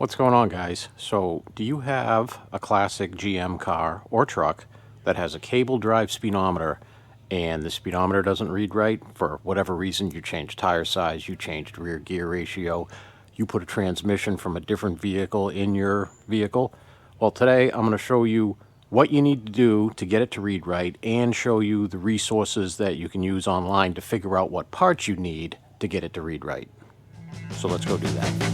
What's going on, guys? So do you have a classic GM car or truck that has a cable drive speedometer and the speedometer doesn't read right for whatever reason? You changed tire size, you changed rear gear ratio, you put a transmission from a different vehicle in your vehicle? Well, today I'm going to show you what you need to do to get it to read right and show you the resources that you can use online to figure out what parts you need to get it to read right. So let's go do that.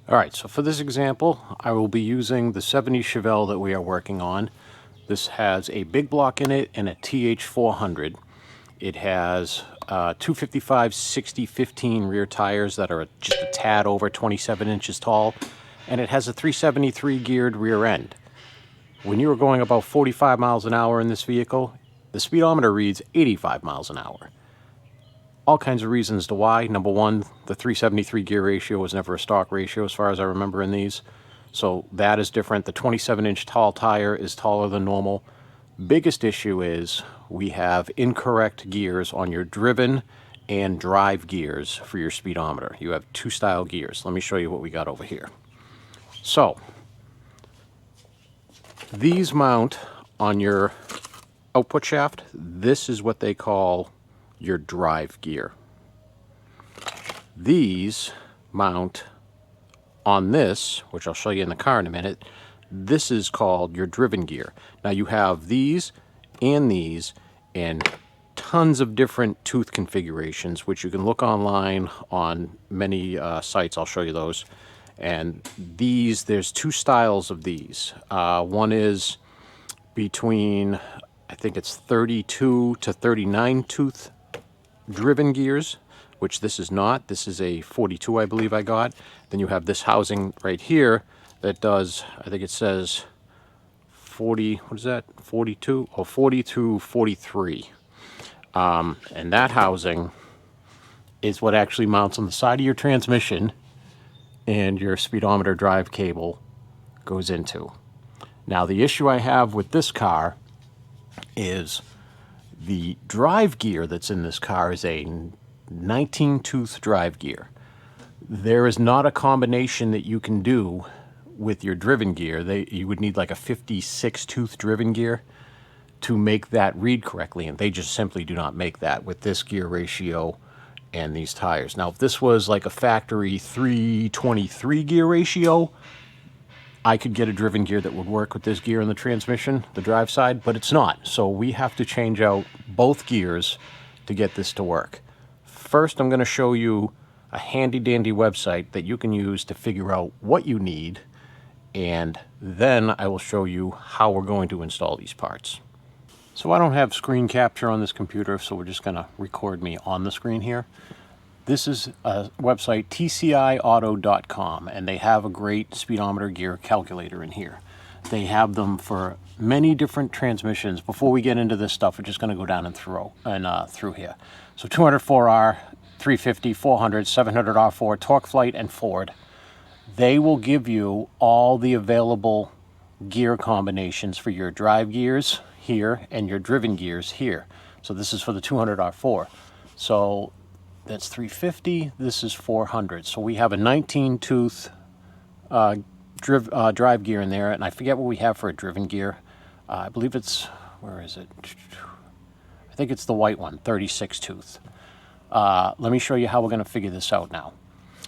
Alright, so for this example, I will be using the 70 Chevelle that we are working on. This has a big block in it and a TH400. It has 255 60/15 rear tires that are just a tad over 27 inches tall, and it has a 373 geared rear end. When you are going about 45 miles an hour in this vehicle, the speedometer reads 85 miles an hour. All kinds of reasons to why. Number one, the 373 gear ratio was never a stock ratio as far as I remember in these. So that is different. The 27-inch tall tire is taller than normal. Biggest issue is we have incorrect gears on your driven and drive gears for your speedometer. You have two style gears. Let me show you what we got over here. So these mount on your output shaft. This is what they call your drive gear. These mount on this, which I'll show you in the car in a minute. This is called your driven gear. Now you have these and tons of different tooth configurations, which you can look online on many sites. I'll show you those. And these, there's two styles of these. One is between, I think it's 32 to 39 tooth driven gears, which this is not. This is a 42, I believe I got. Then you have this housing right here that does, I think it says 40, what is that, 42? Oh, 40 to 43. And that housing is what actually mounts on the side of your transmission and your speedometer drive cable goes into. Now, the issue I have with this car is the drive gear that's in this car is a 19 tooth drive gear. There is not a combination that you can do with your driven gear. You would need like a 56 tooth driven gear to make that read correctly, and they just simply do not make that with this gear ratio and these tires. Now, if this was like a factory 323 gear ratio, I could get a driven gear that would work with this gear in the transmission, the drive side, but it's not. So we have to change out both gears to get this to work. First, I'm going to show you a handy dandy website that you can use to figure out what you need, and then I will show you how we're going to install these parts. So I don't have screen capture on this computer, so we're just going to record me on the screen here. This is a website, tciauto.com, and they have a great speedometer gear calculator in here. They have them for many different transmissions. Before we get into this stuff, we're just going to go down and through here. So 204R, 350, 400, 700 R4, Torque Flight, and Ford. They will give you all the available gear combinations for your drive gears here and your driven gears here. So this is for the 200 R4. So that's 350, this is 400. So we have a 19 tooth drive gear in there, and I forget what we have for a driven gear. I believe it's, where is it? I think it's the white one, 36 tooth. Let me show you how we're going to figure this out now.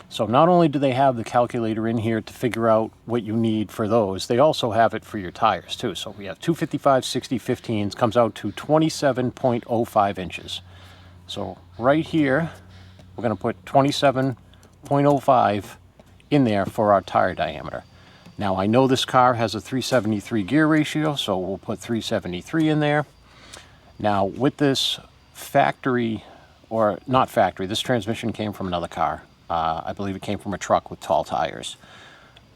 So not only do they have the calculator in here to figure out what you need for those, they also have it for your tires too. So we have 255 60/15s, comes out to 27.05 inches. So right here, we're going to put 27.05 in there for our tire diameter. Now, I know this car has a 373 gear ratio, so we'll put 373 in there. Now, with this factory, or not factory, this transmission came from another car. I believe it came from a truck with tall tires.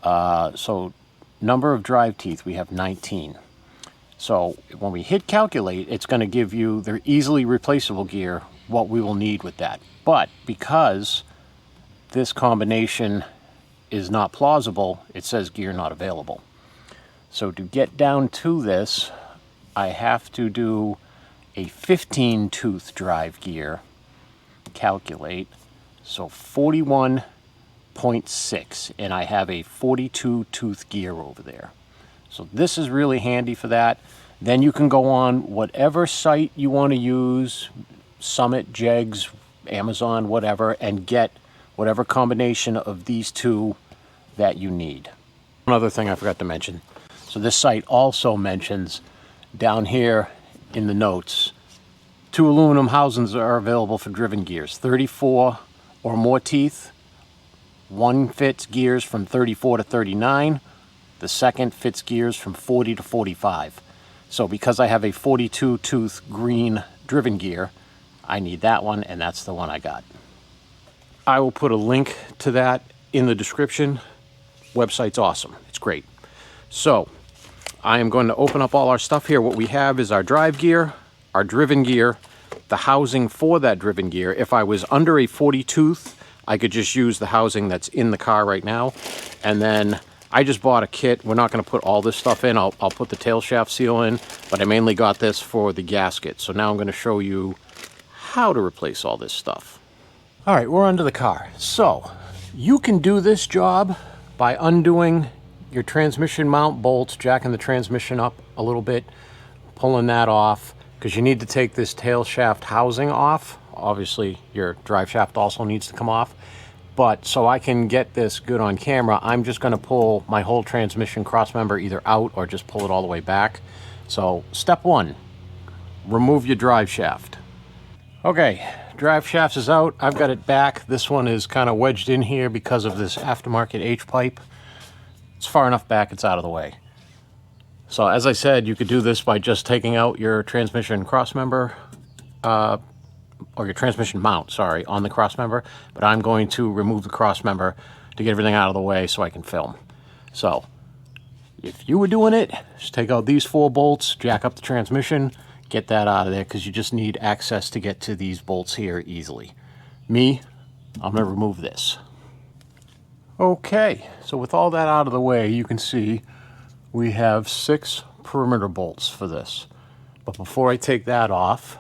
So number of drive teeth, we have 19. So when we hit calculate, it's going to give you the easily replaceable gear, what we will need with that. But because this combination is not plausible, it says gear not available. So to get down to this, I have to do a 15 tooth drive gear, calculate, so 41.6, and I have a 42 tooth gear over there. So this is really handy for that. Then you can go on whatever site you want to use, Summit, Jegs, Amazon, whatever, and get whatever combination of these two that you need. One other thing I forgot to mention. So this site also mentions down here in the notes, 2 aluminum housings are available for driven gears, 34 or more teeth. One fits gears from 34 to 39. The second fits gears from 40 to 45. So because I have a 42 tooth green driven gear, I need that one, and that's the one I got. I will put a link to that in the description. Website's awesome. It's great. So I am going to open up all our stuff here. What we have is our drive gear, our driven gear, the housing for that driven gear. If I was under a 40 tooth, I could just use the housing that's in the car right now. And then I just bought a kit. We're not going to put all this stuff in. I'll put the tail shaft seal in, but I mainly got this for the gasket. So now I'm going to show you how to replace all this stuff. All right, we're under the car. So you can do this job by undoing your transmission mount bolts, jacking the transmission up a little bit, pulling that off, because you need to take this tail shaft housing off. Obviously, your drive shaft also needs to come off. But so I can get this good on camera, I'm just going to pull my whole transmission crossmember either out or just pull it all the way back. So step 1, remove your drive shaft. Okay, drive shaft is out. I've got it back. This one is kind of wedged in here because of this aftermarket H-pipe. It's far enough back, it's out of the way. So as I said, you could do this by just taking out your transmission crossmember, or your transmission mount, sorry, on the crossmember, but I'm going to remove the crossmember to get everything out of the way so I can film. So if you were doing it, just take out these 4 bolts, jack up the transmission, get that out of there, because you just need access to get to these bolts here easily. Me, I'm going to remove this. Okay, so with all that out of the way, you can see we have 6 perimeter bolts for this. But before I take that off,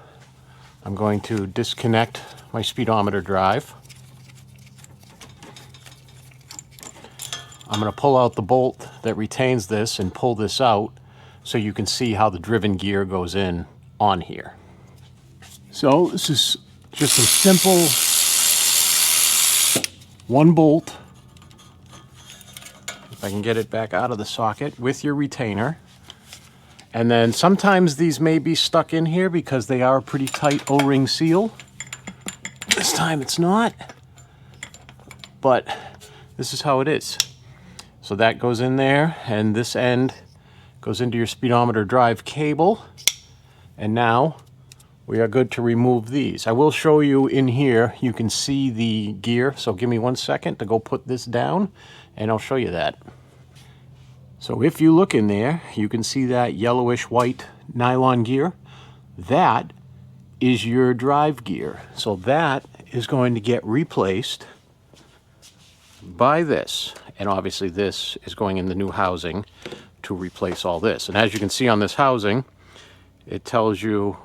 I'm going to disconnect my speedometer drive. I'm going to pull out the bolt that retains this and pull this out so you can see how the driven gear goes in on here. So this is just a simple 1 bolt. If I can get it back out of the socket with your retainer. And then sometimes these may be stuck in here because they are a pretty tight O-ring seal. This time it's not, but this is how it is. So that goes in there, and this end goes into your speedometer drive cable. And now we are good to remove these. I will show you in here, you can see the gear. So give me 1 second to go put this down and I'll show you that. So if you look in there, you can see that yellowish white nylon gear. That is your drive gear. So that is going to get replaced by this. And obviously this is going in the new housing to replace all this. And as you can see on this housing, it tells you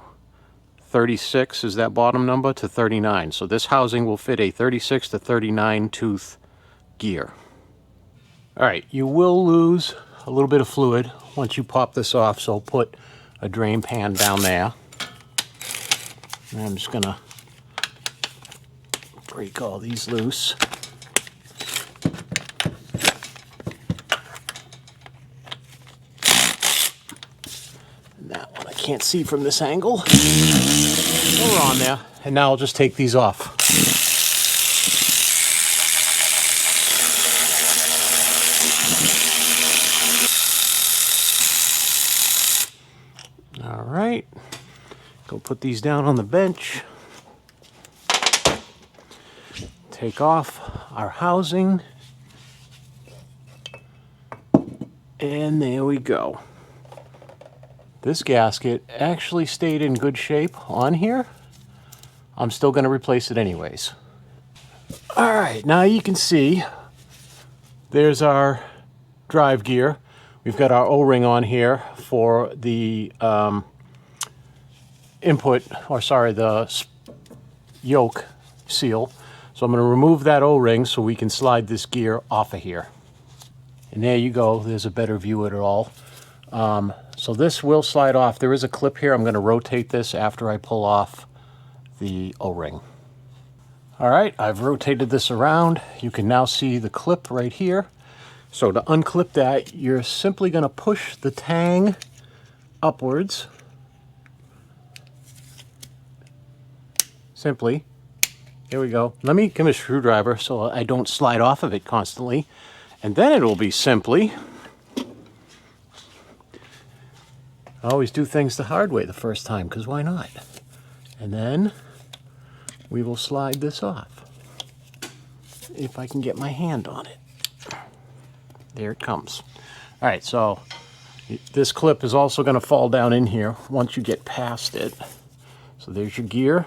36 is that bottom number to 39. So this housing will fit a 36 to 39 tooth gear. All right, you will lose a little bit of fluid once you pop this off, so put a drain pan down there. And I'm just gonna break all these loose. And that one I can't see from this angle. We're on there, and now I'll just take these off. All right, go put these down on the bench. Take off our housing. And there we go. this gasket actually stayed in good shape on here. I'm still going to replace it anyways. All right, now you can see there's our drive gear. We've got our O-ring on here for the the yoke seal. So I'm going to remove that O-ring so we can slide this gear off of here. And there you go. There's a better view of it all. So this will slide off. There is a clip here. I'm going to rotate this after I pull off the O-ring. All right, I've rotated this around. You can now see the clip right here. So to unclip that, you're simply going to push the tang upwards. Simply. Here we go. Let me give it a screwdriver so I don't slide off of it constantly. And then it will be simply... I always do things the hard way the first time, because why not? And then we will slide this off. If I can get my hand on it. There it comes. All right, so this clip is also going to fall down in here once you get past it. So there's your gear.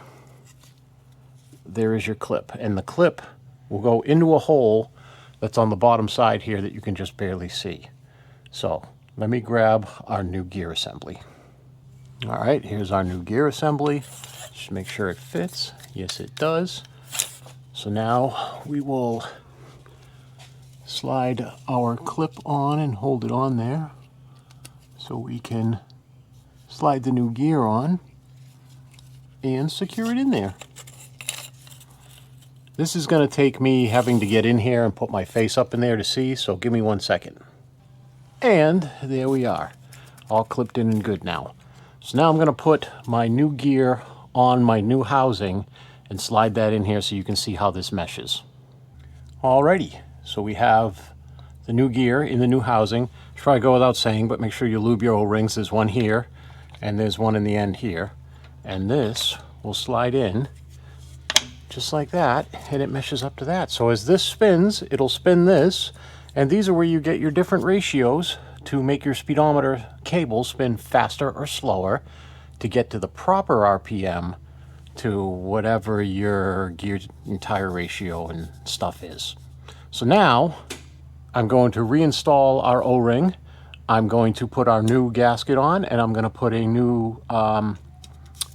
There is your clip. And the clip will go into a hole that's on the bottom side here that you can just barely see. So let me grab our new gear assembly. All right, here's our new gear assembly. Just make sure it fits. Yes, it does. So now we will slide our clip on and hold it on there so we can slide the new gear on and secure it in there. This is going to take me having to get in here and put my face up in there to see, so give me 1 second. And there we are, all clipped in and good now. So now I'm going to put my new gear on my new housing and slide that in here so you can see how this meshes. Alrighty, so we have the new gear in the new housing. Should probably go without saying, but make sure you lube your O-rings. There's one here, and there's one in the end here. And this will slide in just like that, and it meshes up to that. So as this spins, it'll spin this, and these are where you get your different ratios to make your speedometer cable spin faster or slower to get to the proper RPM to whatever your gear and tire ratio and stuff is. So now I'm going to reinstall our O-ring. I'm going to put our new gasket on, and I'm going to put a new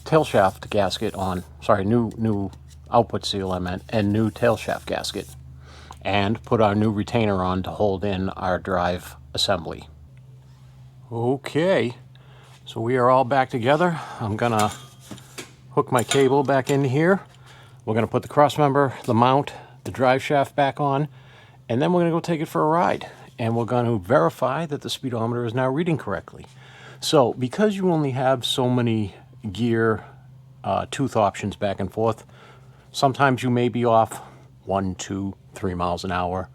tail shaft gasket on. Sorry, new output seal I meant, and new tail shaft gasket. And put our new retainer on to hold in our drive assembly. Okay, so we are all back together. I'm gonna hook my cable back in here. We're gonna put the cross member, the mount, the drive shaft back on, and then we're gonna go take it for a ride. And we're gonna verify that the speedometer is now reading correctly. So because you only have so many gear tooth options back and forth, sometimes you may be off 1, 2, 3 miles an hour,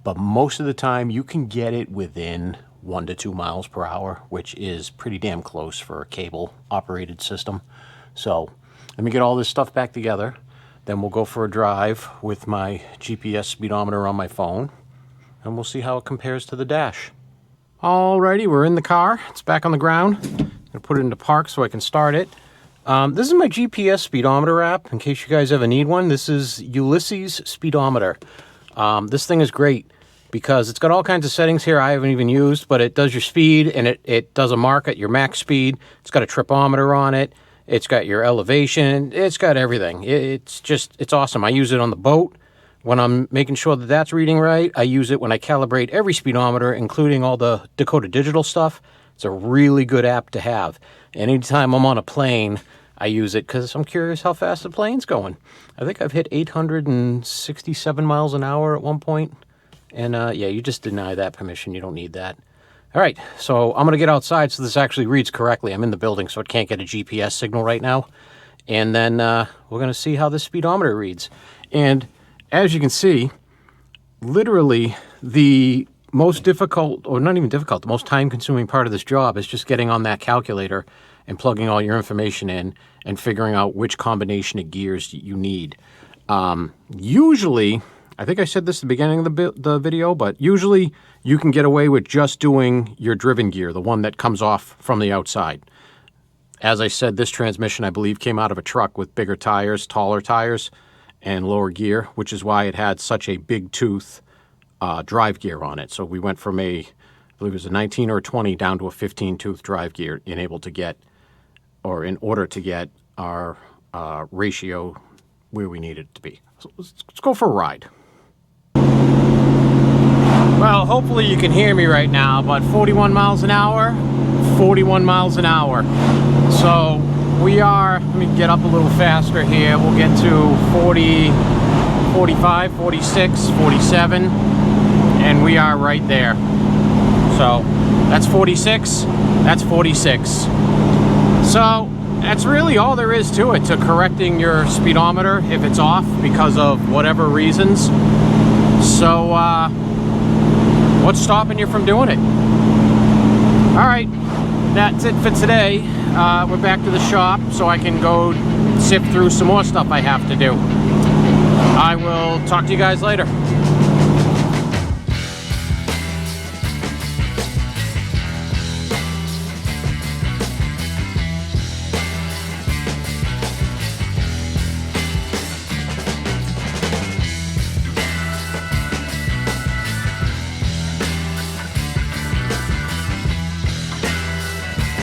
but most of the time you can get it within 1 to 2 miles per hour, which is pretty damn close for a cable operated system. So let me get all this stuff back together, then we'll go for a drive with my GPS speedometer on my phone, and we'll see how it compares to the dash. Alrighty, we're in the car. It's back on the ground. I'm gonna put it into park so I can start it. This is my GPS speedometer app, in case you guys ever need one. This is Ulysses Speedometer. This thing is great because it's got all kinds of settings here I haven't even used, but it does your speed, and it does a mark at your max speed. It's got a tripometer on it. It's got your elevation. It's got everything. It's awesome. I use it on the boat when I'm making sure that that's reading right. I use it when I calibrate every speedometer, including all the Dakota Digital stuff. It's a really good app to have. Anytime I'm on a plane, I use it because I'm curious how fast the plane's going. I think I've hit 867 miles an hour at one point. And yeah, you just deny that permission. You don't need that. All right, so I'm going to get outside so this actually reads correctly. I'm in the building, so it can't get a GPS signal right now. And then we're going to see how the speedometer reads. And as you can see, literally the most difficult, or not even difficult, the most time-consuming part of this job is just getting on that calculator and plugging all your information in and figuring out which combination of gears you need. Usually, I think I said this at the beginning of the video, but usually you can get away with just doing your driven gear, the one that comes off from the outside. As I said, this transmission, I believe, came out of a truck with bigger tires, taller tires, and lower gear, which is why it had such a big tooth drive gear on it. So we went from I believe it was a 19 or a 20 down to a 15 tooth drive gear in order to get our ratio where we need it to be. So let's go for a ride. Well, hopefully you can hear me right now, but 41 miles an hour, 41 miles an hour. So we are, let me get up a little faster here. We'll get to 40, 45, 46, 47, and we are right there. So that's 46, that's 46. So that's really all there is to it, to correcting your speedometer if it's off because of whatever reasons. So what's stopping you from doing it? All right, that's it for today. We're back to the shop so I can go sift through some more stuff I have to do. I will talk to you guys later.